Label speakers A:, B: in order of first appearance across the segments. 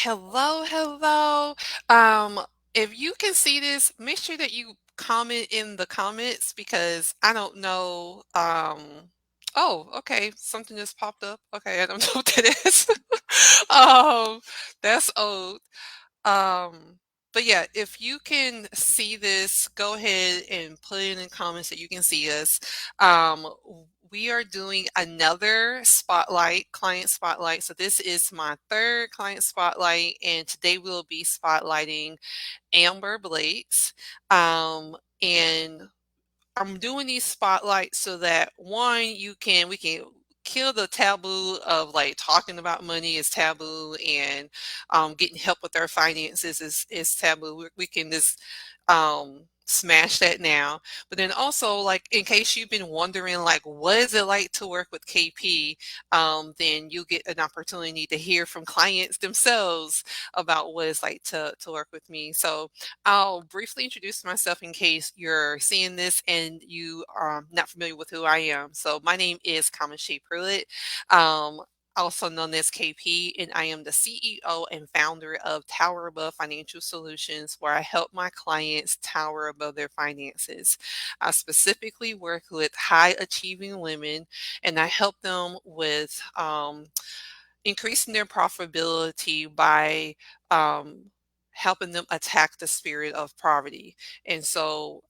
A: Hello, hello. Um, if you can see this, make sure that you comment in the comments because I don't know. Oh, okay, something just popped up. Okay, I don't know what that is. Um, that's old. Um, but yeah, if you can see this, go ahead and put it in the comments that you can see us. We are doing another spotlight, client spotlight. So this is my third client spotlight, and today we'll be spotlighting Amber Blakes. And I'm doing these spotlights so that one, we can kill the taboo of like talking about money is taboo and getting help with our finances is taboo. We can just smash that now. But then also like in case you've been wondering like what is it like to work with KP, then you get an opportunity to hear from clients themselves about what it's like to work with me. So I'll briefly introduce myself in case you're seeing this and you are not familiar with who I am. So my name is Kamashay Pruitt, um, also known as KP, and I am the CEO and founder of Tower Above Financial Solutions, where I help my clients tower above their finances. I specifically work with high achieving women, and I help them with increasing their profitability by um, helping them attack the spirit of poverty. And so,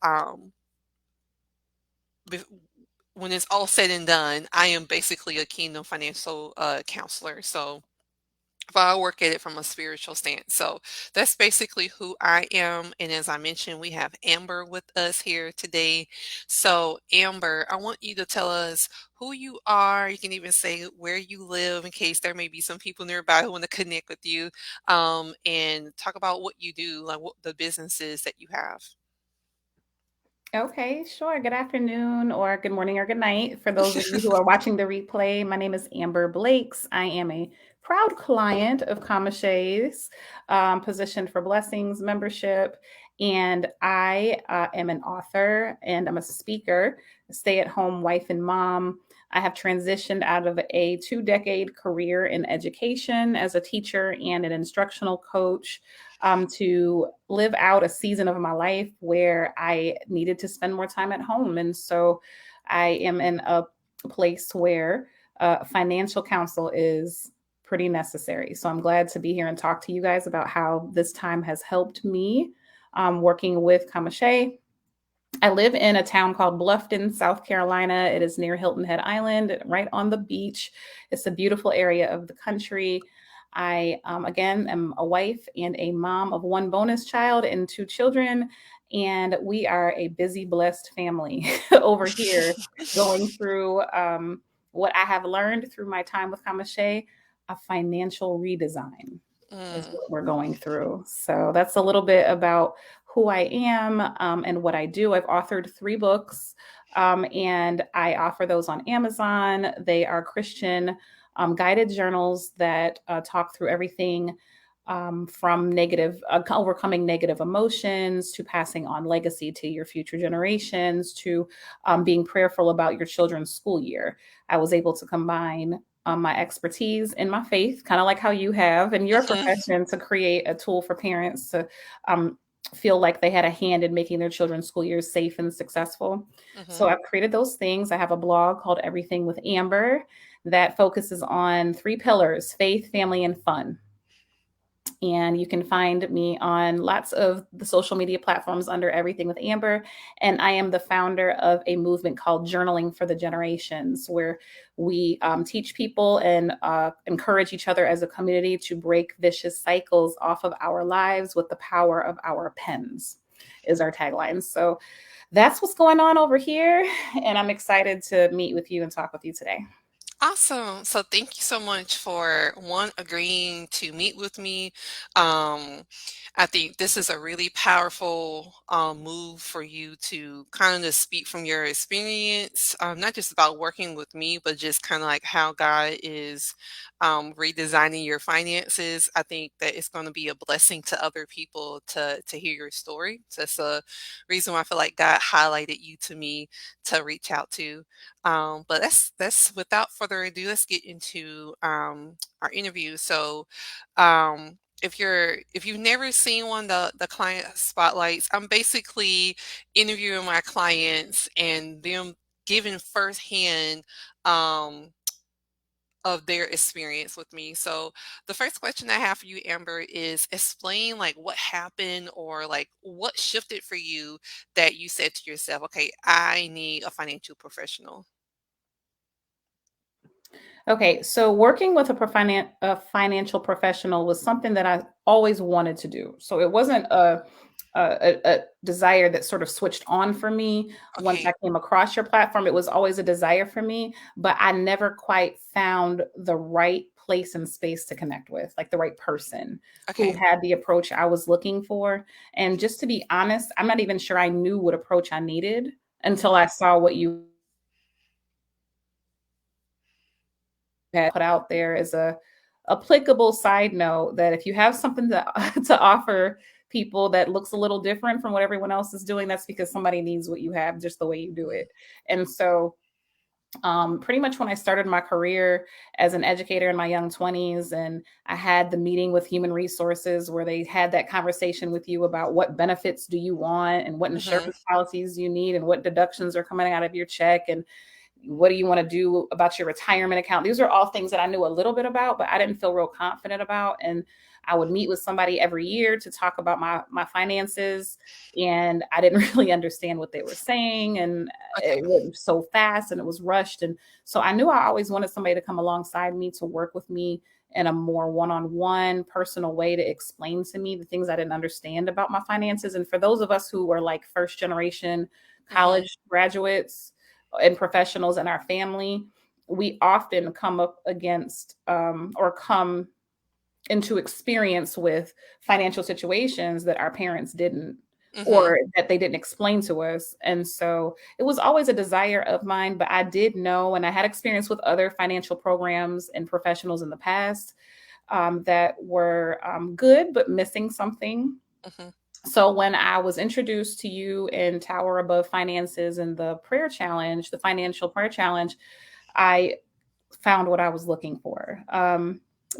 A: bef- when it's all said and done, I am basically a Kingdom financial counselor. So, but I work at it from a spiritual stance. So that's basically who I am. And as I mentioned, we have Amber with us here today. So, Amber, I want you to tell us who you are. You can even say where you live in case there may be some people nearby who want to connect with you, and talk about what you do, like what the businesses that you have.
B: Okay, sure. Good afternoon, or good morning, or good night. For those of you who are watching the replay, my name is Amber Blakes. I am a proud client of Kamashay's Position for Blessings membership, and I am an author and I'm a speaker, a stay at home wife and mom. I have transitioned out of a 2 decade career in education as a teacher and an instructional coach to live out a season of my life where I needed to spend more time at home. And so I am in a place where financial counsel is pretty necessary. So I'm glad to be here and talk to you guys about how this time has helped me working with Kamashay. I live in a town called Bluffton, South Carolina. It is near Hilton Head Island, right on the beach. It's a beautiful area of the country. I, again, am a wife and a mom of one bonus child and two children. And we are a busy, blessed family over here going through what I have learned through my time with Kamashe, a financial redesign is
A: Mm.
B: what we're going through. So that's a little bit about who I am and what I do. I've authored 3 books, and I offer those on Amazon. They are Christian guided journals that talk through everything from overcoming negative emotions to passing on legacy to your future generations to being prayerful about your children's school year. I was able to combine my expertise in my faith, kind of like how you have in your
A: Mhm.
B: profession, to create a tool for parents to um, feel like they had a hand in making their children's school years safe and successful. So
A: Mhm.
B: I've created those things. I have a blog called Everything with Amber that focuses on 3 pillars: faith, family, and fun. And you can find me on lots of the social media platforms under Everything with Amber. And I am the founder of a movement called Journaling for the Generations, where we teach people and encourage each other as a community to break vicious cycles off of our lives with the power of our pens, is our tagline. So that's what's going on over here. And I'm excited to meet with you and talk with you today.
A: Awesome. So thank you so much for one agreeing to meet with me. Um, I think this is a really powerful move for you to kind of speak from your experience, not just about working with me, but just kind of like how God is redesigning your finances. I think that it's going to be a blessing to other people to hear your story. So that's a reason why I feel like God highlighted you to me to reach out to. But that's without further ado, let's get into our interview. So, um, if you've never seen one, the client spotlights, I'm basically interviewing my clients and them giving firsthand um of their experience with me. So the first question I have for you, Amber, is explain like what happened or like what shifted for you that you said to yourself, okay, I need a financial professional.
B: Okay, so working with a financial professional was something that I always wanted to do. So it wasn't a desire that sort of switched on for me once I
A: Okay.
B: came across your platform. It was always a desire for me, but I never quite found the right place and space to connect with, like the right person who
A: Okay.
B: had the approach I was looking for. And just to be honest, I'm not even sure I knew what approach I needed until
A: Hmm.
B: I saw what you had put out there as a applicable side note, that if you have something to to offer people that looks a little different from what everyone else is doing, that's because somebody needs what you have just the way you do it. And so pretty much when I started my career as an educator in my young 20s, and I had the meeting with human resources where they had that conversation with you about what benefits do you want and what
A: Hmm.
B: insurance policies you need and what deductions are coming out of your check and what do you want to do about your retirement account? These are all things that I knew a little bit about, but I didn't feel real confident about. And I would meet with somebody every year to talk about my finances, and I didn't really understand what they were saying, and it
A: Okay.
B: went so fast and it was rushed. And so I knew I always wanted somebody to come alongside me to work with me in a more one-on-one personal way to explain to me the things I didn't understand about my finances. And for those of us who are like first generation
A: Hmm.
B: college graduates and professionals in our family, we often come up against or come into experience with financial situations that our parents didn't,
A: Hmm.
B: or that they didn't explain to us. And so it was always a desire of mine, but I did know, and I had experience with other financial programs and professionals in the past that were good, but missing something.
A: Hmm.
B: So when I was introduced to you in Tower Above Finances and the prayer challenge, the financial prayer challenge, I found what I was looking for,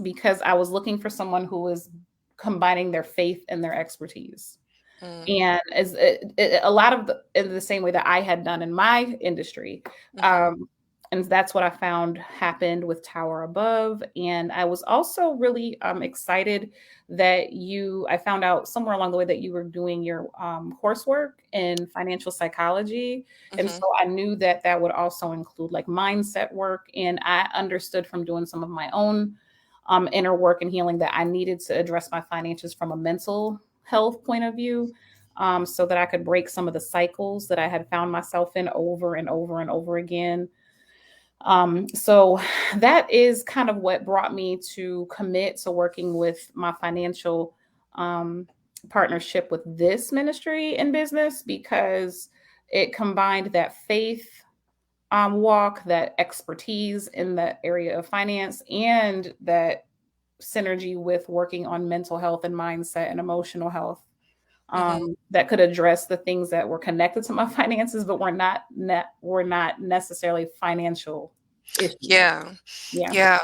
B: because I was looking for someone who was combining their faith and their expertise. And as a lot of in the same way that I had done in my industry,
A: Hmm.
B: um, and that's what I found happened with Tower Above. And I was also really excited that I found out somewhere along the way that you were doing your coursework in financial psychology. And so
A: Hmm.
B: I knew that that would also include like mindset work. And I understood from doing some of my own inner work and healing that I needed to address my finances from a mental health point of view, so that I could break some of the cycles that I had found myself in over and over and over again. So that is kind of what brought me to commit to working with my financial um, partnership with this ministry in business, because it combined that faith walk, that expertise in the area of finance, and that synergy with working on mental health and mindset and emotional health,
A: Hmm.
B: that could address the things that were connected to my finances, but were not necessarily financial issues.
A: Yeah.
B: Yeah.
A: Yeah.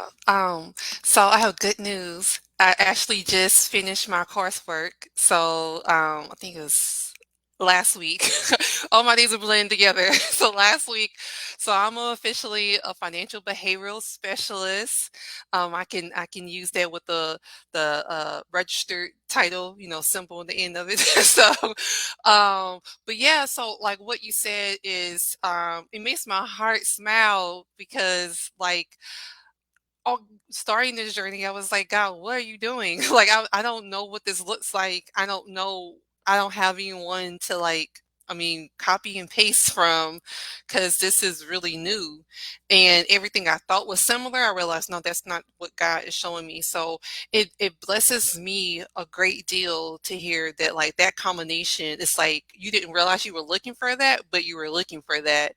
A: So I have good news. I actually just finished my coursework. So I think it was last week. All my days are blending together. So last week, so I'm officially a financial behavioral specialist. I can use that with the registered title, symbol at the end of it. So but yeah, so like what you said is it makes my heart smile because like oh, starting this journey, I was like, God, what are you doing? Like, I don't know what this looks like. I don't know. I don't have anyone to like, I mean, copy and paste from because this is really new. And everything I thought was similar, I realized, no, that's not what God is showing me. So it blesses me a great deal to hear that, like, that combination, it's like you didn't realize you were looking for that, but you were looking for that.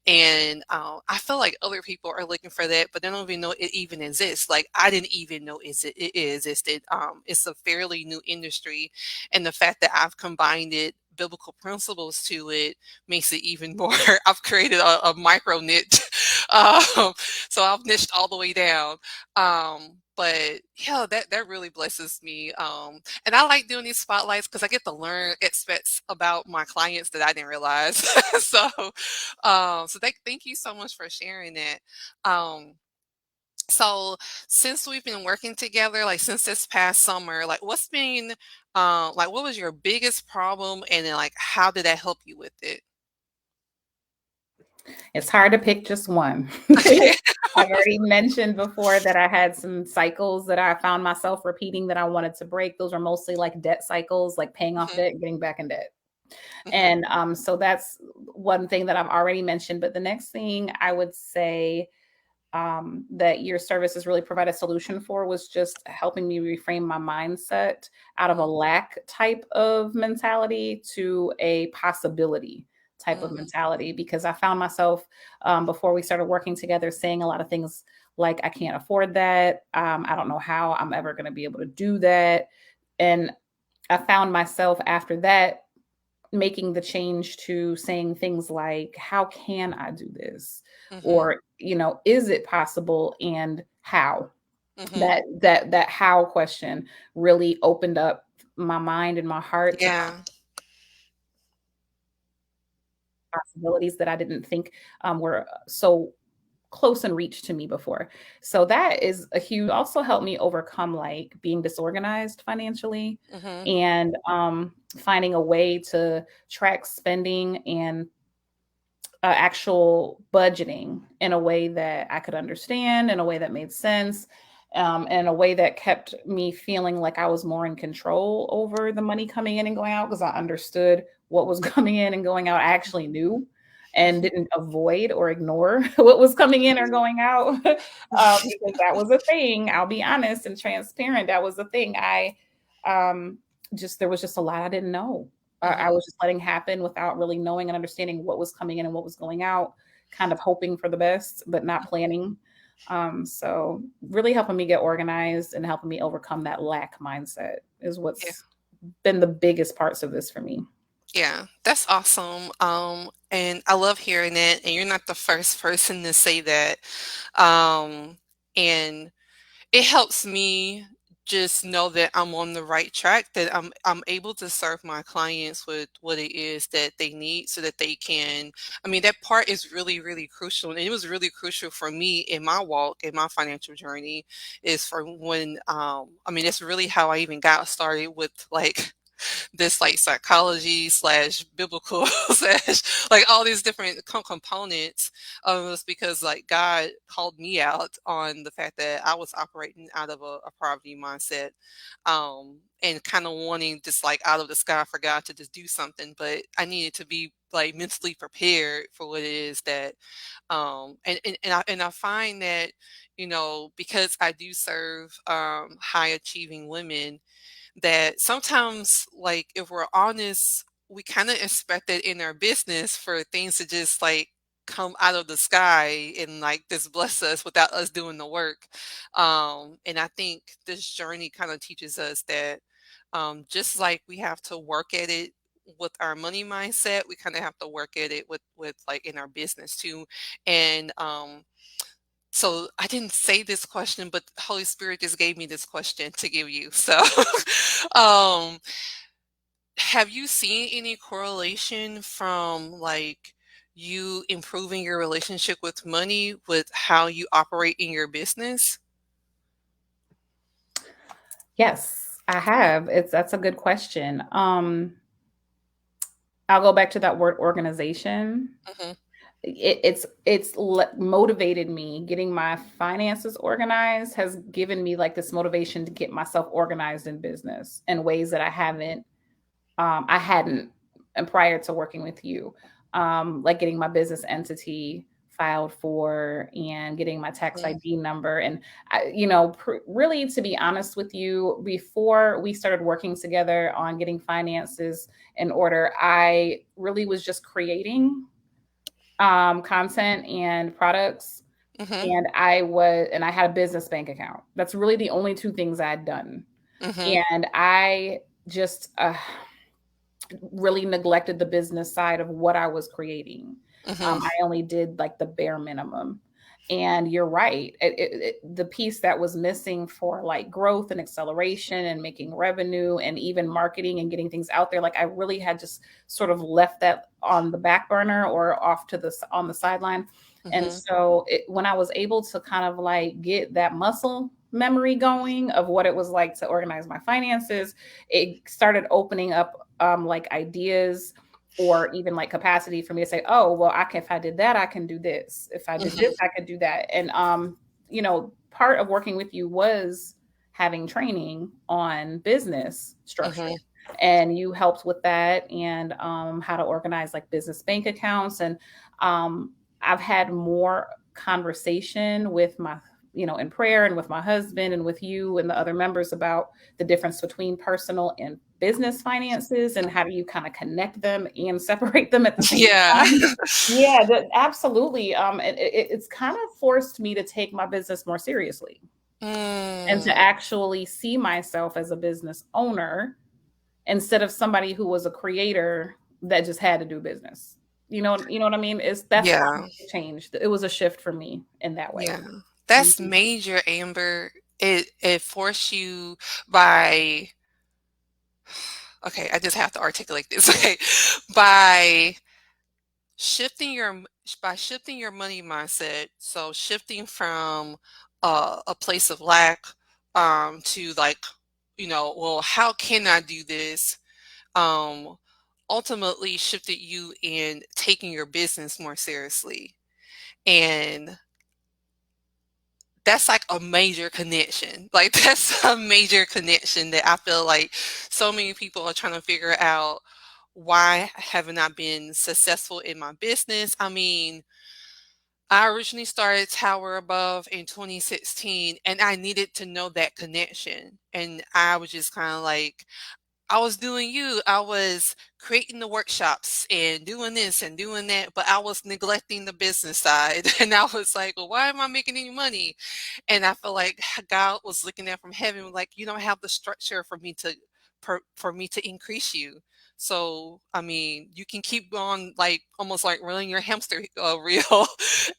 A: And I feel like other people are looking for that, but they don't even know it even exists. Like I didn't even know it existed. It's a fairly new industry, and the fact that I've combined it biblical principles to it makes it even more. I've created a micro niche, um, so I've niched all the way down. But yeah, that really blesses me. And I like doing these spotlights because I get to learn aspects about my clients that I didn't realize. So, thank you so much for sharing that. Um, so since we've been working together, like since this past summer, like what's been, like what was your biggest problem, and then like how did that help you with it?
B: It's hard to pick just one.
A: Okay.
B: I've already mentioned before that I had some cycles that I found myself repeating that I wanted to break. Those are mostly like debt cycles, like paying off
A: Mhm,
B: debt, getting back in debt.
A: mhm,
B: And so that's one thing that I've already mentioned. But the next thing I would say that your services really provide a solution for was just helping me reframe my mindset out of a
A: mhm,
B: lack type of mentality to a possibility type of
A: mm,
B: mentality. Because I found myself before we started working together saying a lot of things like, I can't afford that. I don't know how I'm ever going to be able to do that. And I found myself after that making the change to saying things like, how can I do this?
A: mhm,
B: Or, is it possible and how?
A: mhm.
B: That how question really opened up my mind and my heart to
A: Yeah.
B: possibilities that I didn't think were so close in reach to me before. So that is a huge also helped me overcome like being disorganized financially
A: Mhm,
B: and finding a way to track spending and actual budgeting in a way that I could understand, in a way that made sense, in a way that kept me feeling like I was more in control over the money coming in and going out because I understood what was coming in and going out. I actually knew and
A: mhm.
B: didn't avoid or ignore what was coming in or going out because that was a thing. I'll be honest and transparent. That was a thing. Um, there was just a lot I didn't know. I
A: Mhm,
B: was just letting happen without really knowing and understanding what was coming in and what was going out, kind of hoping for the best, but not planning. So really helping me get organized and helping me overcome that lack mindset is
A: yeah.
B: what's been the biggest parts of this for me.
A: Yeah, that's awesome. And I love hearing it. And you're not the first person to say that. And it helps me just know that I'm on the right track, that I'm able to serve my clients with what it is that they need so that they can. I mean, that part is really, really crucial. And it was really crucial for me in my walk, in my financial journey, is for when I mean, it's really how I even got started with like this like psychology slash biblical slash like all these different components of us, because like God called me out on the fact that I was operating out of a poverty mindset, and kind of wanting just like out of the sky for God to just do something, but I needed to be like mentally prepared for what it is that and I find that, because I do serve high achieving women, that sometimes, like, if we're honest, we kind of expect it in our business for things to just like come out of the sky and like just bless us without us doing the work. And I think this journey kind of teaches us that just like we have to work at it with our money mindset, we kind of have to work at it with like in our business too. And so I didn't say this question, but Holy Spirit just gave me this question to give you. So, um, have you seen any correlation from like you improving your relationship with money with how you operate in your business?
B: Yes, I have. That's a good question. I'll go back to that word organization.
A: Mhm,
B: It's motivated me. Getting my finances organized has given me like this motivation to get myself organized in business in ways that I hadn't and prior to working with you. Like getting my business entity filed for and getting my tax
A: mhm,
B: ID number. And really, to be honest with you, before we started working together on getting finances in order, I really was just creating content and products.
A: mhm,
B: And I had a business bank account. That's really the only two things I had done.
A: mhm,
B: And I just really neglected the business side of what I was creating.
A: mhm,
B: I only did like the bare minimum. And you're right. The piece that was missing for like growth and acceleration and making revenue and even marketing and getting things out there, like I really had just sort of left that on the back burner or off to the on the sideline. And
A: Mhm.
B: so when I was able to kind of like get that muscle memory going of what it was like to organize my finances, it started opening up like ideas or even like capacity for me to say, oh, well, if I did that, I can do this. If I did this,
A: Mhm.
B: I could do that. And, part of working with you was having training on business structure.
A: Mhm.
B: And you helped with that and how to organize like business bank accounts. And I've had more conversation with in prayer and with my husband and with you and the other members about the difference between personal and business finances and how do you kind of connect them and separate them at the same
A: Yeah.
B: time. Yeah, absolutely. It's kind of forced me to take my business more seriously and to
A: Mm.
B: actually see myself as a business owner instead of somebody who was a creator that just had to do business. You know what I mean? That's
A: Yeah.
B: changed. It was a shift for me in that way.
A: Yeah. That's
B: Mhm.
A: major, Amber. It forced you by okay, I just have to articulate this. Okay. By shifting your by shifting your money mindset, so shifting from a place of lack to like, well, how can I do this? Um ultimately shifted you in taking your business more seriously. And that's like a major connection. Like that's a major connection that I feel like so many people are trying to figure out why haven't I been successful in my business? I mean, I originally started Tower Above in 2016 and I needed to know that connection. And I was just kind of like, I was doing you. I was creating the workshops and doing this and doing that, but I was neglecting the business side. And I was like, well, why am I making any money? And I feel like God was looking at from heaven, like, you don't have the structure for me to for me to increase you. So, I mean, you can keep on like almost like running your hamster reel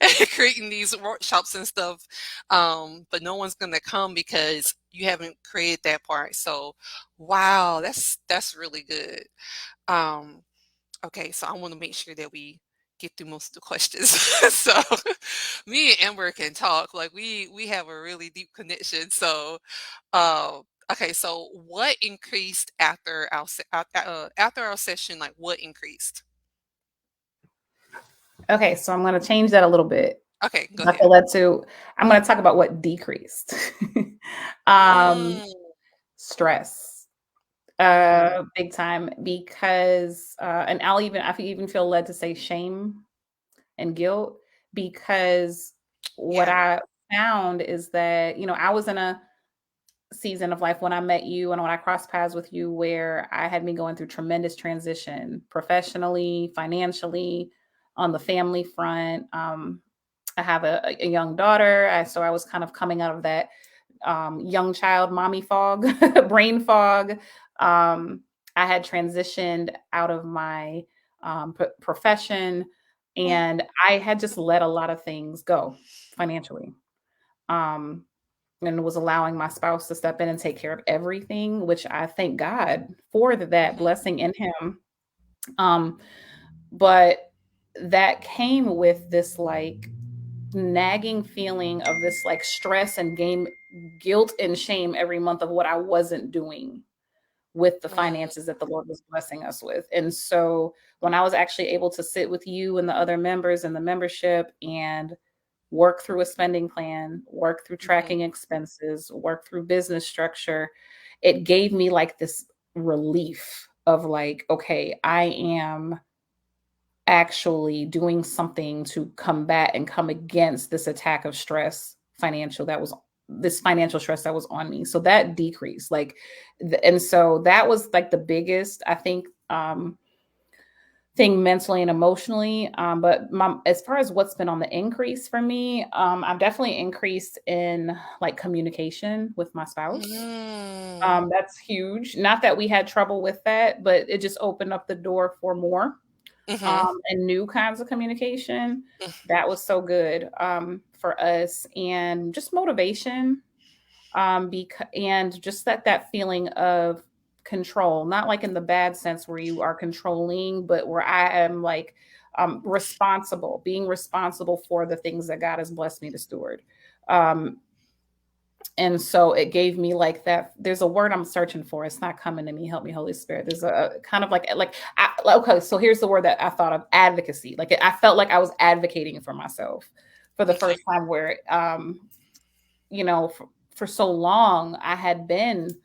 A: and creating these workshops and stuff. But no one's gonna come because you haven't created that part. So, wow, that's really good. Um, okay, so I want to make sure that we get through most of the questions. So me and Amber can talk. Like we have a really deep connection. So okay, so what increased after after our session? Like what increased?
B: Okay, so I'm going to change that a little bit.
A: Okay, go
B: I
A: ahead.
B: feel that too. I'm going to talk about what decreased. um,
A: Mm,
B: Stress,
A: mm,
B: big time, because and I even feel led to say shame and guilt because what
A: yeah.
B: I found is that I was in a season of life when I met you and when I crossed paths with you where I had me going through tremendous transition professionally, financially, on the family front. I have a young daughter, so I was kind of coming out of that young child mommy fog, brain fog. Um, I had transitioned out of my profession, and I had just let a lot of things go financially. Um, and was allowing my spouse to step in and take care of everything, which I thank God for that
A: Mm-hmm,
B: blessing in him. Um, but that came with this like nagging feeling of this like stress and game guilt and shame every month of what I wasn't doing with the
A: mm-hmm,
B: finances that the Lord was blessing us with. And so when I was actually able to sit with you and the other members in the membership and work through a spending plan, work through
A: mm-hmm,
B: tracking expenses, work through business structure, it gave me like this relief of like, okay, I am actually doing something to combat and come against this attack of stress this financial stress that was on me. So that decreased like and so that was like the biggest I think thing mentally and emotionally. But as far as what's been on the increase for me, I've definitely increased in like communication with my spouse.
A: mm,
B: That's huge. Not that we had trouble with that, but it just opened up the door for more.
A: Mhm.
B: and new kinds of communication.
A: Mm.
B: That was so good for us, and just motivation, and just that feeling of control, not like in the bad sense where you are controlling, but where I am like responsible, being responsible for the things that God has blessed me to steward. Um, and so it gave me like that. There's a word I'm searching for. It's not coming to me. Help me, Holy Spirit. There's a kind of okay. So here's the word that I thought of: advocacy. Like I felt like I was advocating for myself for the
A: Okay.
B: first time. Where for so long I had been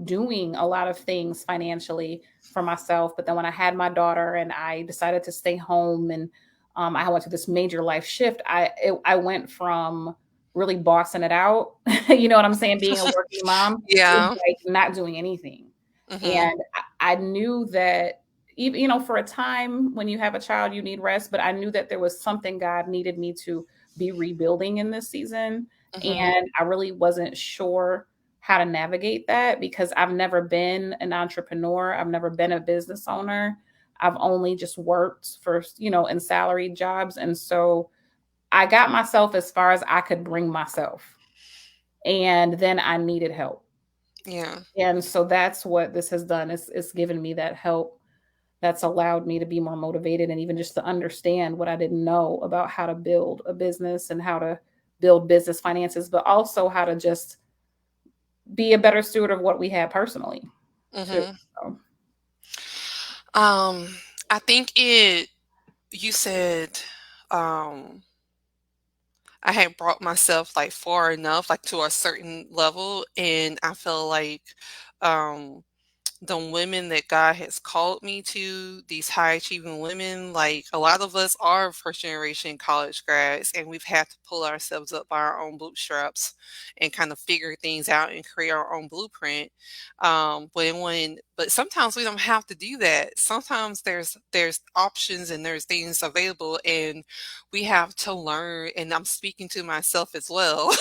B: doing a lot of things financially for myself. But then when I had my daughter and I decided to stay home, and I went through this major life shift, I went from really bossing it out, you know what I'm saying, being a working mom, to
A: Yeah.
B: like not doing anything.
A: Mhm.
B: And I knew that even, for a time when you have a child, you need rest, but I knew that there was something God needed me to be rebuilding in this season.
A: Mhm.
B: And I really wasn't sure how to navigate that because I've never been an entrepreneur. I've never been a business owner. I've only just worked for, in salaried jobs. And so I got myself as far as I could bring myself. And then I needed help.
A: Yeah.
B: And so that's what this has done. It's given me that help that's allowed me to be more motivated and even just to understand what I didn't know about how to build a business and how to build business finances, but also how to just be a better steward of what we have personally too.
A: Mhm.
B: So,
A: Um, I think you said, um, I had brought myself, like, far enough, like, to a certain level, and I feel like, um the women that God has called me to, these high achieving women, like a lot of us are first generation college grads and we've had to pull ourselves up by our own bootstraps and kind of figure things out and create our own blueprint. But sometimes we don't have to do that. Sometimes there's options and there's things available and we have to learn, and I'm speaking to myself as well.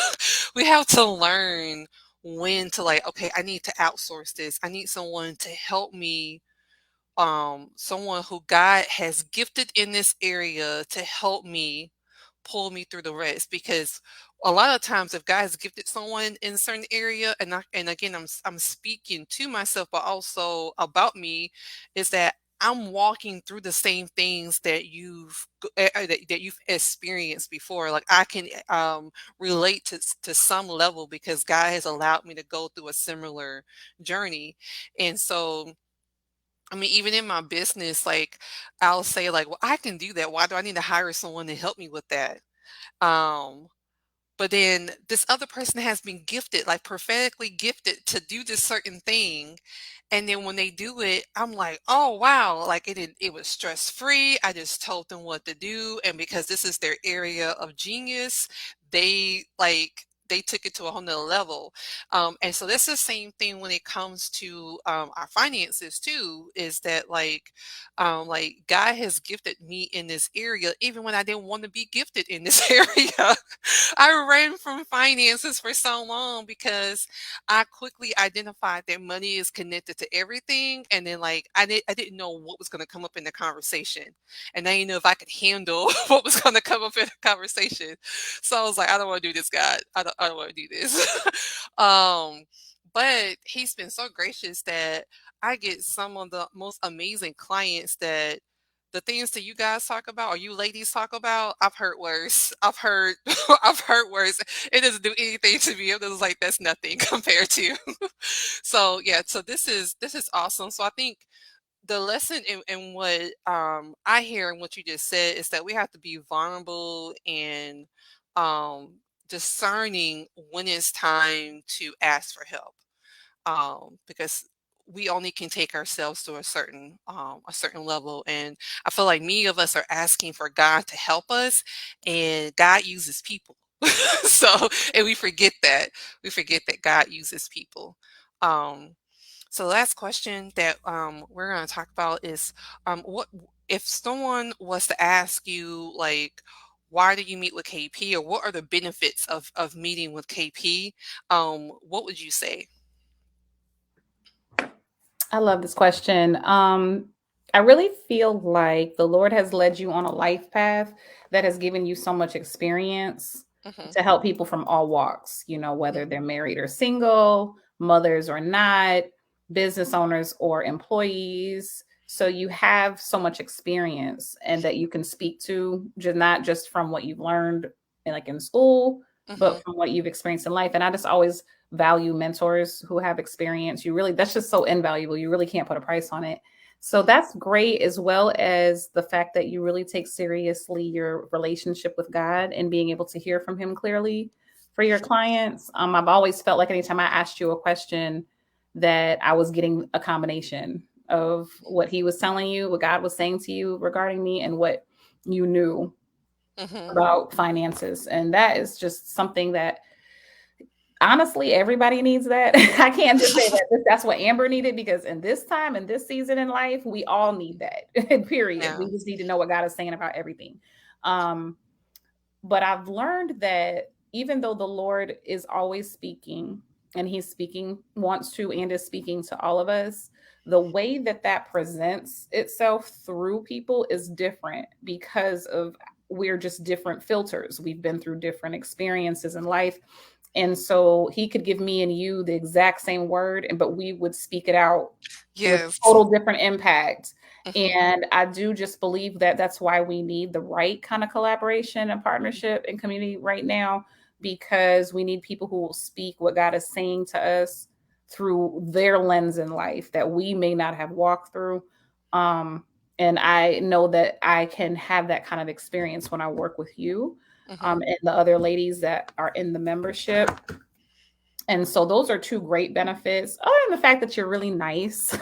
A: We have to learn when to like, okay, I need to outsource this. I need someone to help me, someone who God has gifted in this area to help me pull me through the rest. Because a lot of times if God has gifted someone in a certain area, and again I'm speaking to myself but also about me, is that I'm walking through the same things that that you've experienced before. Like I can relate to some level because God has allowed me to go through a similar journey. And so I mean, even in my business, like I'll say like, well, I can do that. Why do I need to hire someone to help me with that? Um, but then this other person has been gifted, like prophetically gifted to do this certain thing. And then when they do it, I'm like, oh wow, like it was stress free. I just told them what to do. And because this is their area of genius, they took it to a whole nother level. And so that's the same thing when it comes to our finances too, is that like God has gifted me in this area, even when I didn't want to be gifted in this area. I ran from finances for so long because I quickly identified that money is connected to everything, and then like I didn't know what was going to come up in the conversation, and I didn't know if I could handle what was going to come up in the conversation. So I was like, I don't want to do this, God. I don't want to do this. um, but He's been so gracious that I get some of the most amazing clients that the things that you guys talk about or you ladies talk about, I've heard worse. I've heard I've heard worse. It doesn't do anything to me. It was like that's nothing compared to. So yeah, so this is awesome. So I think the lesson in what I hear and what you just said is that we have to be vulnerable and um discerning when it's time to ask for help, because we only can take ourselves to a certain level. And I feel like many of us are asking for God to help us, and God uses people. So, and we forget that God uses people. Um, so the last question that we're going to talk about is, what if someone was to ask you like, why do you meet with KP, or what are the benefits of meeting with KP? What would you say?
B: I love this question. I really feel like the Lord has led you on a life path that has given you so much experience
A: Mhm,
B: to help people from all walks,
A: mm,
B: whether they're married or single, mothers or not, business owners or employees. So you have so much experience and that you can speak to, just not just from what you've learned like in school,
A: mhm,
B: but from what you've experienced in life. And I just always value mentors who have experience. That's just so invaluable. You really can't put a price on it. So
A: mhm,
B: that's great, as well as the fact that you really take seriously your relationship with God and being able to hear from Him clearly for your clients. I've always felt like anytime I asked you a question, that I was getting a combination of what He was telling you, what God was saying to you regarding me, and what you knew
A: mhm.
B: about finances. And that is just something that honestly, everybody needs that. I can't just say that that's what Amber needed, because in this time and this season in life, we all need that. Period.
A: Yeah.
B: We just need to know what God is saying about everything. Um, but I've learned that even though the Lord is always speaking, and He's speaking, wants to, and is speaking to all of us, the way that that presents itself through people is different because of we're just different filters. We've been through different experiences in life. And so He could give me and you the exact same word, but we would speak it out with
A: Yes.
B: total different impact.
A: Mhm,
B: And I do just believe that that's why we need the right kind of collaboration and partnership and community right now, because we need people who will speak what God is saying to us through their lens in life that we may not have walked through. Um, and I know that I can have that kind of experience when I work with you,
A: mhm.
B: and the other ladies that are in the membership. And so those are two great benefits, other than the fact that you're really nice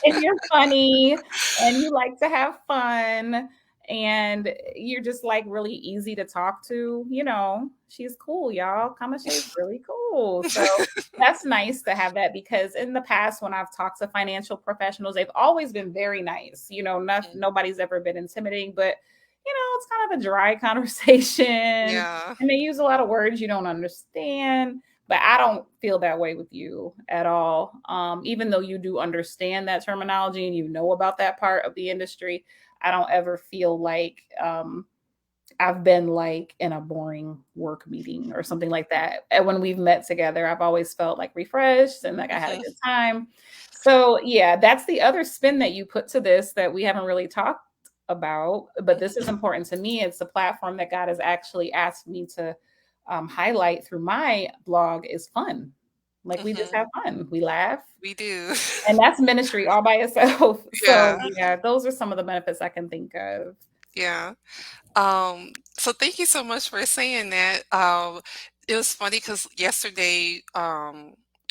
B: and you're funny and you like to have fun and you're just like really easy to talk to. She's cool, y'all. Kamashe is really cool. So that's nice to have that, because in the past, when I've talked to financial professionals, they've always been very nice.
A: Mhm.
B: Nobody's ever been intimidating, but it's kind of a dry conversation
A: Yeah.
B: and they use a lot of words you don't understand. But I don't feel that way with you at all. Even though you do understand that terminology and you know about that part of the industry, I don't ever feel like I've been like in a boring work meeting or something like that. And when we've met together, I've always felt like refreshed and like I had a
A: Mhm,
B: good time. So, yeah, that's the other spin that you put to this that we haven't really talked about, but this is important to me. It's a platform that God has actually asked me to highlight through my blog is fun. Like we just
A: mhm.
B: have fun, we laugh,
A: We do.
B: and that's ministry all by itself. So,
A: Yeah,
B: yeah, those are some of the benefits I can think of.
A: yeah. So thank you so much for saying that. It was funny because yesterday,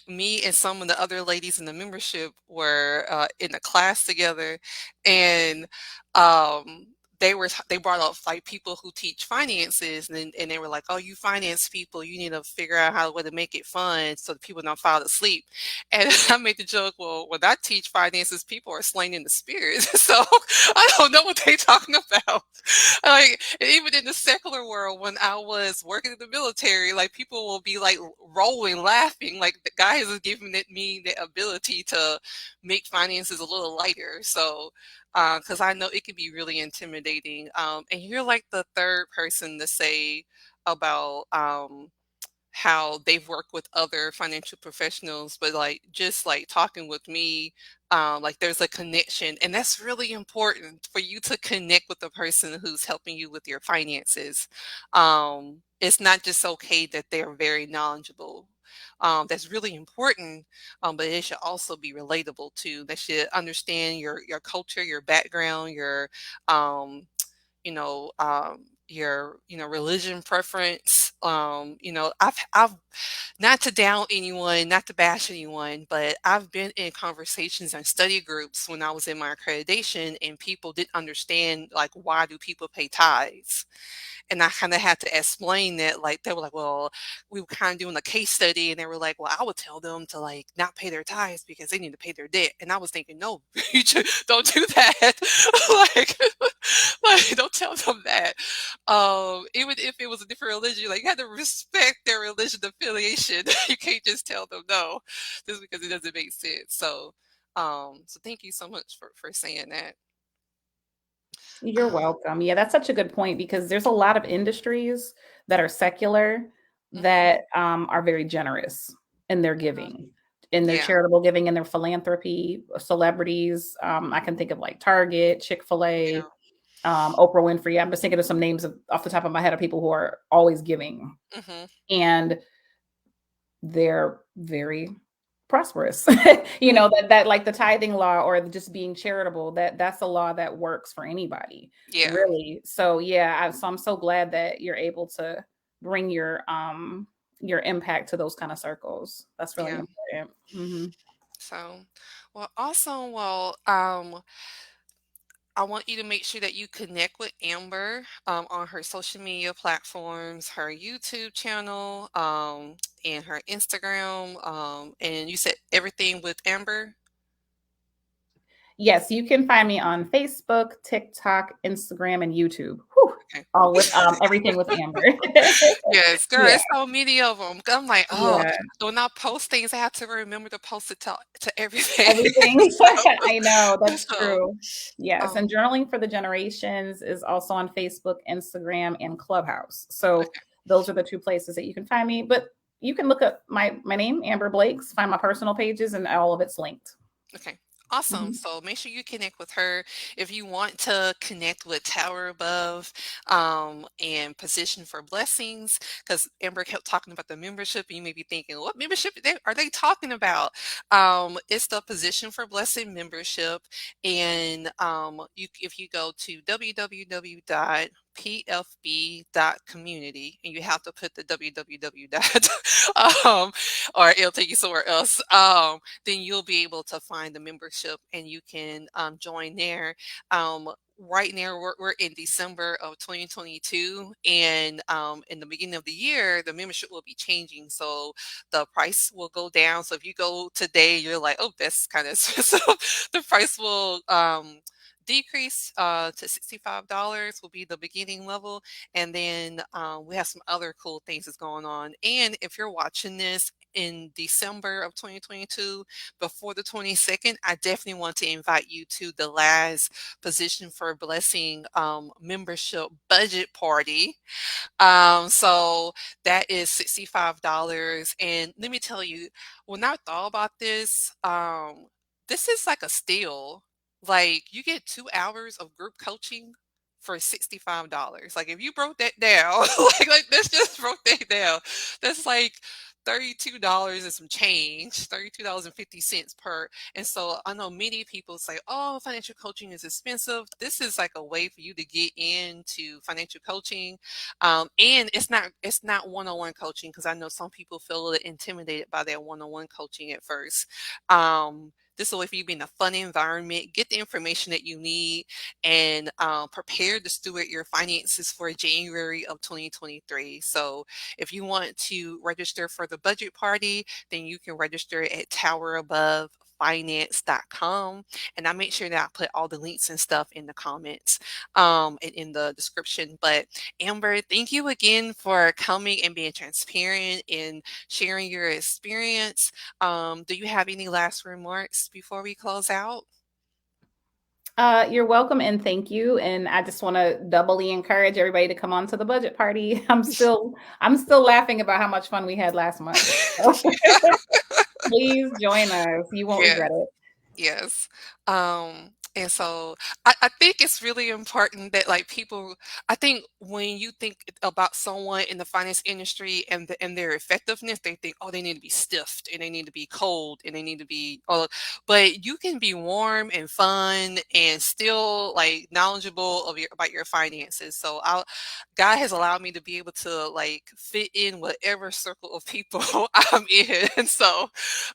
A: me and some of the other ladies in the membership were in a class together, and um, they brought up like people who teach finances, and they were like, "Oh, you finance people, you need to figure out how to make it fun so that people don't fall asleep." And I made the joke, "Well, when I teach finances, people are slain in the spirit, so I don't know what they're talking about." Like, and even in the secular world, when I was working in the military, like people will be like rolling, laughing. Like the guy has given me the ability to make finances a little lighter. So, because I know it can be really intimidating. And you're like the third person to say about how they've worked with other financial professionals, but like just like talking with me, like there's a connection, and that's really important for you to connect with the person who's helping you with your finances. It's not just okay that they're very knowledgeable. That's really important, but it should also be relatable too. They should understand your culture, your background, um, your religion preference. I've not to down anyone, not to bash anyone, but I've been in conversations and study groups when I was in my accreditation, and people didn't understand like why do people pay tithes, and I kind of had to explain that. Like they were like, well, we were kind of doing a case study, and they were like, well, I would tell them to like not pay their tithes because they need to pay their debt. And I was thinking, no, don't do that. like, like don't tell them that. Even if it was a different religion, like you had to respect their religion affiliation. You can't just tell them no, just because it doesn't make sense. So. So thank you so much for saying that.
B: You're
A: Um,
B: welcome. Yeah, that's such a good point because there's a lot of industries that are secular
A: mhm,
B: that are very generous in their
A: mhm.
B: giving, in their
A: Yeah,
B: charitable giving, in their philanthropy. Celebrities, I can think of like Target, Chick Fil
A: yeah,
B: A, Oprah Winfrey. I'm just thinking of some names off the top of my head of people who are always giving,
A: mhm,
B: and they're very prosperous.
A: mhm,
B: That like the tithing law or just being charitable, that's a law that works for anybody,
A: yeah,
B: really. So yeah, I'm so glad that you're able to bring your impact to those kind of circles. That's really
A: yeah.
B: important. Mhm.
A: So, well, awesome. Well, I want you to make sure that you connect with Amber on her social media platforms, her YouTube channel, and her Instagram. And you said everything with Amber.
B: Yes, you can find me on Facebook, TikTok, Instagram, and YouTube. Whew,
A: Okay.
B: all with everything with Amber.
A: Yes, girl,
B: Yeah,
A: it's so many of them. I'm like, oh,
B: yeah.
A: when I post things, I have to remember to post it to everything.
B: Everything.
A: so,
B: I know, that's
A: so,
B: true. Yes, and
A: um,
B: Journaling for the Generations is also on Facebook, Instagram, and Clubhouse. So
A: okay.
B: those are the 2 places that you can find me, but you can look up my name, Amber Blakes, find my personal pages, and all of it's linked.
A: Okay. Awesome.
B: Mhm.
A: So make sure you connect with her. If you want to connect with Tower Above and Position for Blessings, because Amber kept talking about the membership, and you may be thinking, what membership are they talking about? It's the Position for Blessing membership. And if you go to www.pfb.community, and you have to put the www dot, or it'll take you somewhere else. Then you'll be able to find the membership and you can join there. Right now, we're in December of 2022, and in the beginning of the year, the membership will be changing. So the price will go down. So if you go today, you're like, oh, that's kind of expensive. The price will decrease to $65 will be the beginning level. And then we have some other cool things that's going on. And if you're watching this in December of 2022, before the 22nd, I definitely want to invite you to the last Position for Blessing membership budget party. So that is $65. And let me tell you, when I thought about this is like a steal. Like you get 2 hours of group coaching for $65. Like if you broke that down, like let's just broke that down. That's like $32 and some change, $32.50 per. And so I know many people say, oh, financial coaching is expensive. This is like a way for you to get into financial coaching, and it's not one-on-one coaching because I know some people feel a little intimidated by that one-on-one coaching at first. This is a way for you to be in a fun environment, get the information that you need, and prepare to steward your finances for January of 2023. So if you want to register for the budget party, then you can register at towerabove.finance.com, and I make sure that I put all the links and stuff in the comments and in the description. But Amber, thank you again for coming and being transparent and sharing your experience. Do you have any last remarks before we close out?
B: You're welcome and thank you. And I just want to doubly encourage everybody to come on to the budget party. I'm still laughing about how much fun we had last month. So please join us. You won't
A: Yeah.
B: regret it.
A: Yes. And so I think it's really important that like people, I think when you think about someone in the finance industry and their effectiveness, they think, oh, they need to be stiff and they need to be cold and they need to be, oh, but you can be warm and fun and still like knowledgeable about your finances. So God has allowed me to be able to like fit in whatever circle of people I'm in. And so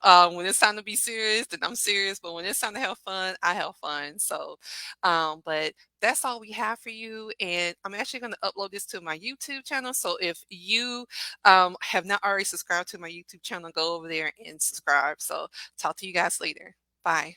A: when it's time to be serious, then I'm serious. But when it's time to have fun, I have fun. So, but that's all we have for you. And I'm actually going to upload this to my YouTube channel. So if you have not already subscribed to my YouTube channel, go over there and subscribe. So talk to you guys later. Bye.